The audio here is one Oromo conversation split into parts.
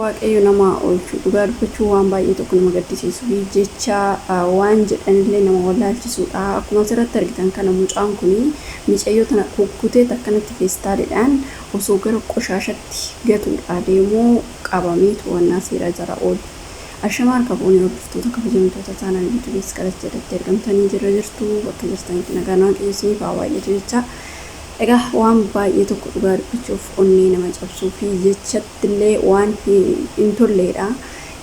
waaqayyo nama oolchu dhugaa dubbachuu waan baay'ee tokko nama gaddisiisuu fi jecha waan jedhanillee nama wallaalchisuudha. Akkuma asirratti argitan kana mucaan kun micayyoo tana kukkutee akkanatti feestaaliidhaan osoo gara qoshaashatti gatuudha deemuu qabamee to'annaa seeraa jala oolu. Ashamaan qabuun hordoftoota kabajamtoota taanaan bituunis qalatti jedhatti argamtanii jirtu bakka jirtanitti nagaan waaqessanii fa'aa baay'eetu jecha. Egaa waan baay'ee tokko dhugaa dubbachuuf onnee nama cabsuu fi jechattillee waan hin tolleedha.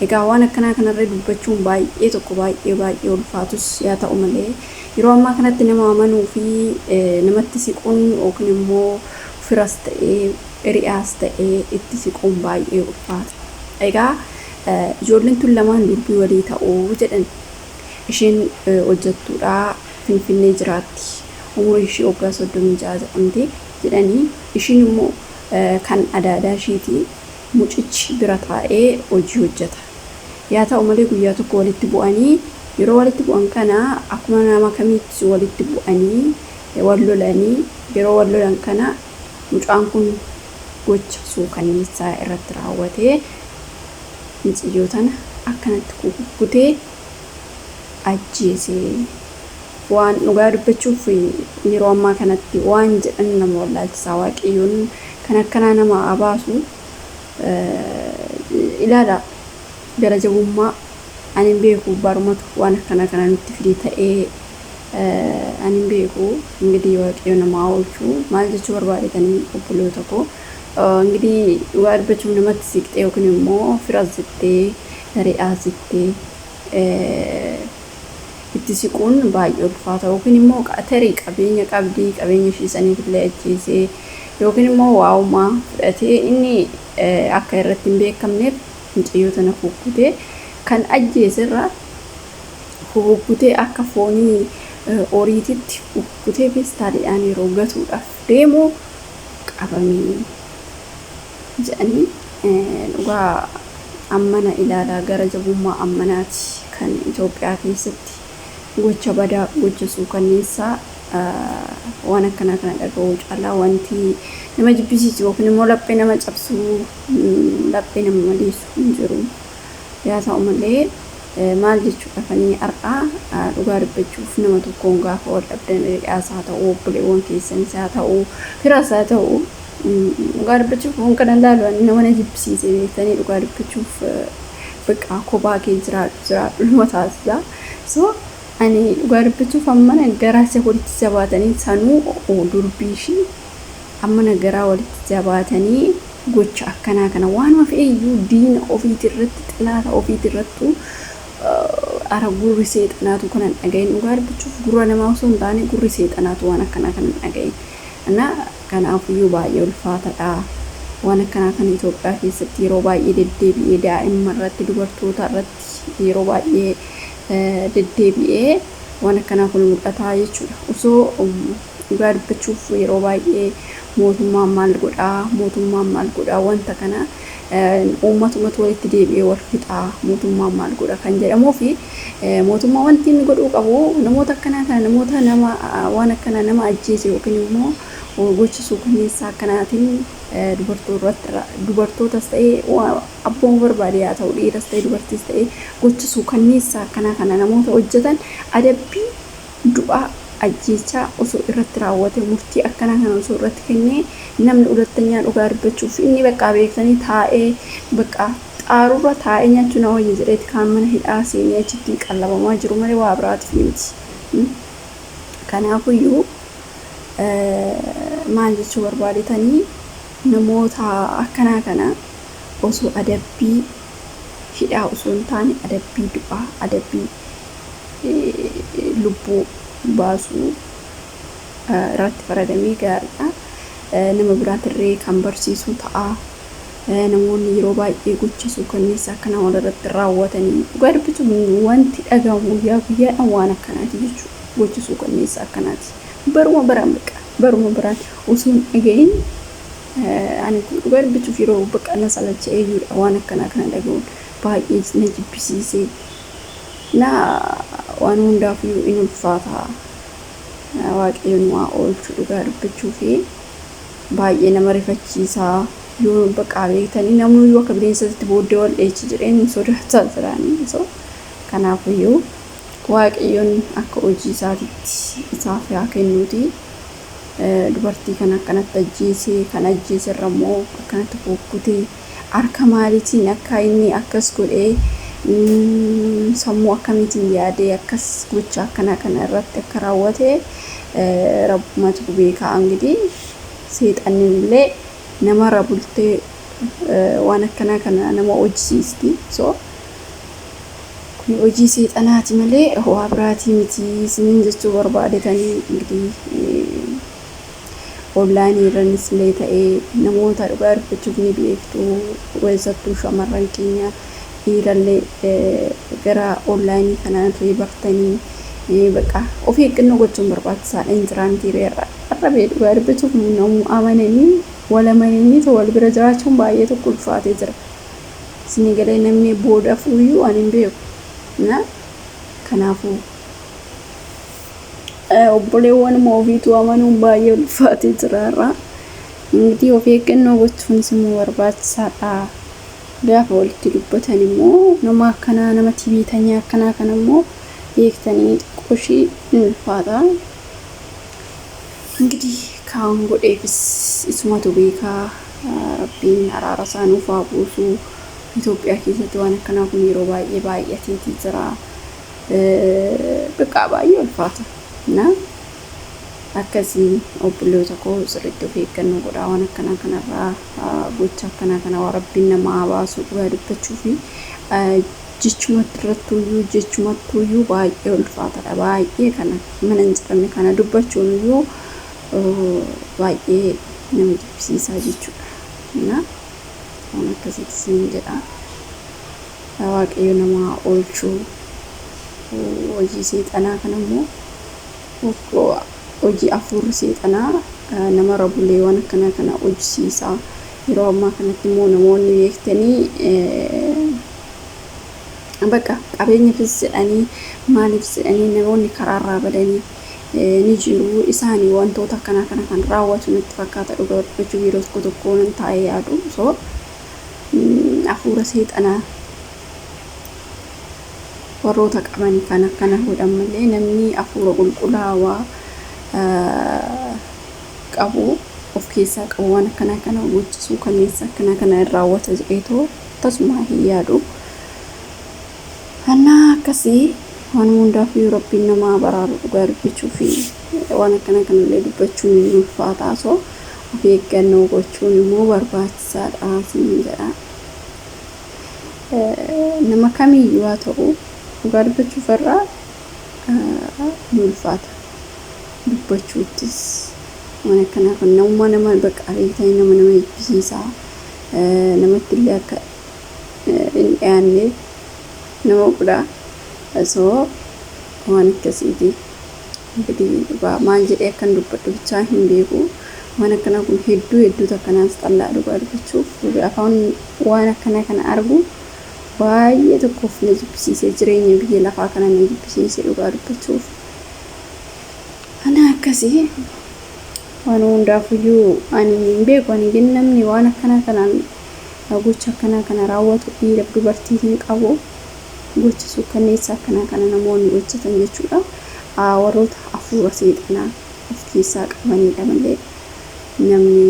Egaa waan akkanaa kanarra dubbachuun baay'ee tokko baay'ee ulfaatus yaa ta'u malee yeroo ammaa kanatti nama amanuu fi namatti siquun yookiin immoo firas ta'ee hiriyaas ta'ee itti siquun baay'ee ulfaata. Egaa ijoolleen tun lamaan durbii walii ta'uu jedhan isheen hojjettuudha Finfinnee jiraatti. Umurii ishee waggaa 36 jedhamti jedhanii ishiin immoo kan adaadaa isheeti mucichi bira taa'ee hojii hojjeta. Yaa ta'u malee guyyaa tokko walitti bu'anii yeroo walitti bu'an kana akkuma nama kamiitti walitti bu'anii wal lolanii yeroo wal lolan kana mucaan kun gocha suukanneessaa irratti raawwatee micayyoo tana akkanatti kukkutee ajjeesee. Waan dhugaa dubbachuuf yeroo ammaa kanatti waan jedhan nama wallaalchisaa waaqayyoon kan akkanaa nama abaasu ilaala gara jabummaa ani beeku barumatu waan akkana kana nutti fidee ta'ee ani beeku ingidihi waaqayyo nama oolchu maal jechuu barbaadetanii obboloota koo ingidihi dhugaa dubbachuuf namatti siqxee yookiin immoo firas jettee hiriyaas jettee itti siquun baay'ee ulfaata yookiin immoo tarii qabeenya qabdii qabeenya ishii saniifillee ajjeesee yookiin immoo waa'umaa fudhatee inni akka irratti hin beekamneef micayyoo tana kukkutee kan ajjeesirra kukkutee akka foonii horiititti kukkutee feestaaliidhaan yeroo gatuudhaaf deemu qabamee jedhanii dhugaa ammana ilaalaa gara jabummaa ammanaati kan Itoophiyaa keessatti. Gocha badaa gocha suukanneessaa waan akkanaa kana dhaga'uu caalaa wanti nama jibbisiisu yookiin immoo laphee nama cabsuu laphee nama maleessu hin jiru. Yaa ta'u malee maal jechuudha fanii har'aa dhugaa dubbachuuf nama tokkoon gaafa wal dhabdan hiriyaas haa ta'u obboleewwan keessanis haa ta'u firas haa ta'u dhugaa dubbachuuf waan kana ilaalu nama na jibbisiise beektanii dhugaa dubbachuuf bakka kophaa kee jiraadhu nama taasisa. So ani dhugaa dubbachuuf ammana garaa isa walitti jabaatanii sanuu durbii ishii ammana garaa walitti jabaatanii gocha akkanaa kana waanuma fe'iyyuu diina ofiitirratti xalaata ofiitirrattu ara gurri seexanaatu kanan dhagayin dhugaa dubbachuuf gurra namaa osoo hin taane gurri seexanaatu waan akkanaa kanan dhagayin. Kanaafiyyuu baay'ee ulfaataadha. Waan akkanaa kan Itoophiyaa keessatti yeroo baay'ee deddeebi'ee daa'imman irratti dubartoota irratti yeroo baay'ee deddeebi'ee waan akkanaa kun mul'ata jechuudha. Osoo dhugaa dubbachuuf yeroo baay'ee mootummaan maal godhaa wanta kana uummatumatu walitti deebi'ee wal fixaa mootummaan maal godha kan jedhamuu fi mootummaa wanti inni godhuu qabu namoota akkanaa kana namoota nama waan akkanaa nama ajjeese yookiin immoo gocha suukanneessaa akkanaatiin dubartootas ta'ee abboon barbaade haa ta'u dhiiras ta'ee dubartiis ta'ee gocha suukanneessaa akkanaa kana namoota hojjetan adabbii du'aa ajjeechaa osoo irratti raawwate murtii akkanaa kana osoo irratti kennee namni hulattanyaa dhugaa dubbachuuf inni bakka beektanii taa'ee bakka xaarurra taa'ee nyaachuu na wayya jedheeti kaan mana hidhaa seenee achitti qallabamaa jiru malee waa biraatiif miti. Kanaafiyyuu maal jechuu barbaadetanii namoota akkanaa kana osoo adabbii hidhaa osoo hin taane adabbii du'aa adabbii lubbuu baasuu irratti faradamee gaariidha. Nama biraatirree kan barsiisuu ta'a. Namoonni yeroo baay'ee gocha suukanneessaa akkanaa walirratti raawwatanii dhugaa dubbachuun wanti dhagahamu guyyaa guyyaadhaan waan akkanaati jechuudha. Gocha suukanneessaa akkanaati. Baruma biraan osoo hin dhagahin ani dhugaa dubbachuuf yeroo bakka na salacha'ee jiruudha waan akkanaa kana dhagahuun baay'ee na jibbisiisee waan hundaafiyyuu in ulfaata. Waaqayyoon waa oolchu dhugaa dubbachuu fi baay'ee nama rifachiisaa yoo bakka beektanii namni yoo akka bineensatti booddee wal dheechi jireen sodaachaa jiranii so kanaafiyyuu waaqayyoon akka hojii isaatitti isaaf yaa kennuuti dubartii kan akkanatti ajjeesee kan ajjeesirra immoo akkanatti kukkutee harka maaliitiin akka inni akkas godhee sammuu akkamiitiin yaadee akkas gocha akkana kana irratti akka raawwate rabbumatu beekaa እንግዲህ seexanni illee namarra bultee waan akkana kana nama hojjisiisti so kun hojii seexanaati malee waa biraatii miti isiniin jechuu barbaadetanii እንግዲህ online irranis illee ta'ee namoota dhugaa dubbachuuf ni beektu keessattuu shamarran keenya dhiirallee gara online kanaan bartanii bakka of eeggannoo gochuun barbaachisaadha injiraantii irra dhugaa dubbachuuf namuu amananii wal amananii wal bira jiraachuun baay'ee tokko ulfaatee jira isin galee namni booda fuuyyuu ani hin beeku na kanaafuu obboleewwan moofiitu amanuun baay'ee ulfaatee jiraarra እንግዲህ of eeggannoo gochuun immoo barbaachisaadha gaafa walitti dubbatan immoo nama akkanaa nama tibiitanii akkanaa kana immoo beektanii xiqqooshii ulfaata እንግዲህ ካሁን ጎዴፍስ isumatu beekaa rabbiin araara isaanuuf haa buusu ኢትዮጵያ keessatti waan akkanaa kun yeroo baay'ee baay'ateetii jira bakka baay'ee ulfaata na akkasii obboleewwan koo sirriitti of eeggannoo godhaa waan akkanaa kanarraa gocha akkanaa kana waa rabbiin nama baasu dhugaa dubbachuu fi jechumattuyyuu baay'ee ulfaataadha baay'ee kana mana hin jiranne kana dubbachuun iyyuu baay'ee nama jibbisiisaa jechuudha na waan akkasitti siin jedha waaqayyo nama oolchuu hojii seexanaa kana immoo hojii afur seexanaa nama rabulee waan akkana kana hojisiisaa yeroo ammaa kanatti immoo namoonni beektanii bakka qabeenya fis jedhanii maaliif jedhanii namoonni karaarraa badanii ni jiru isaanii wantoota akkana kana kan raawwatu nutti fakkaata dhugaa dubbachuu yeroo tokkoon taa'ee yaadu so afuura seexanaa warroota qaban kan akkana godhan malee namni afuura qulqullaawaa qabu of keessaa qabu waan akkana kana gochisu kaneessa akkana kana raawwata jedheetoo tasuma hin yaadu ana akkasii waan hundaaf Rabbiin nama baraaru dhugaa dubbachuu fi waan akkana kana illee dubbachuun ni ulfaata so of eeggannoo gochuun immoo barbaachisaadha siin jedha nama kamiyyuu haa ta'u dhugaa dubbachuuf irraa ni ulfaata dubbachuuttis waan akkana kan nama bakka reetanii nama jibbisiisaa namatti illee akka hin dhiyaanne nama godha so waan akkasiiti እንግዲህ ማን jedhee akkan dubbadhu bichaa hin beeku waan akkana kun hedduu takkanaas xallaa dhugaa dubbachuuf afaan waan akkana kana argu baay'ee tokkoof na jibbisiisee jireenya biyya lafaa kana na jibbisiisee dhugaa dubbachuuf ana akkasii waan hundaafuyyuu ani hin beeku ani ግን namni waan akkana kanaan gocha akkana kana raawwatu dhiira dubartii hin qabu gochisu kaneessa akkana kana namoonni hojjetan jechuudha warroota afuura seexanaa of keessaa qabanidha malee namni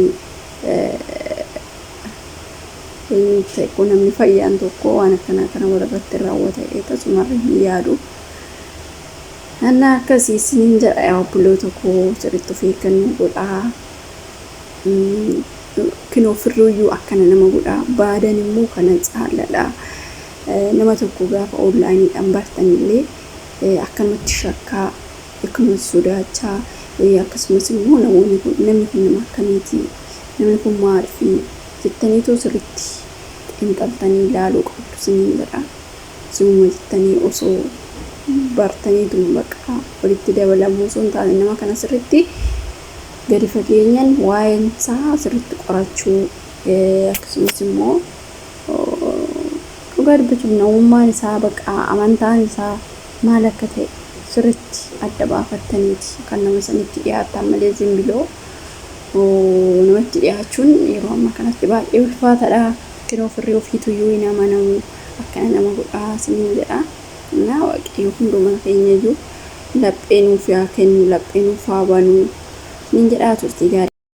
namni fayyaan tokko waan akkana kana warratti raawwata tasuma hin yaadu ana akkasii siin jedha obboleewwan koo sirriitti of eeggannoo godhaa kinoo firruuyyuu akkana nama godhaa baadan immoo kana caaladha nama tokko gaafa onlaayiniidhaan bartanillee akkanumatti shakkaa akkanumatti sodaachaa akkasumas immoo namni kun nama akkamiiti namni kun maaliif jettaniitoo sirriitti xiinxaltanii ilaaluu qabdu siin jedha si'uma jettanii osoo bartaniitu bakka walitti dabalamuu osoo hin taane nama kana sirriitti gadi fageenyaan waa'een isaa sirriitti qorachuu akkasumas immoo dhugaa dubbachuuf namummaan isaa bakka amantaan isaa maal akka ta'e sirriitti adda baafattaniiti kan nama sanitti dhiyaatan malee zimbiloo namatti dhiyaachuun yeroo ammaa kanatti baay'ee ulfaataadha. Kan ofirraa ofiituyyuu hin amanamu akkana nama godhaa isiniin jedha. Naa waaqayyo hunduma keenya iyyuu laphee nuuf haa kennu, laphee nuuf haa banu nin jedhaa. Turtii gaarii.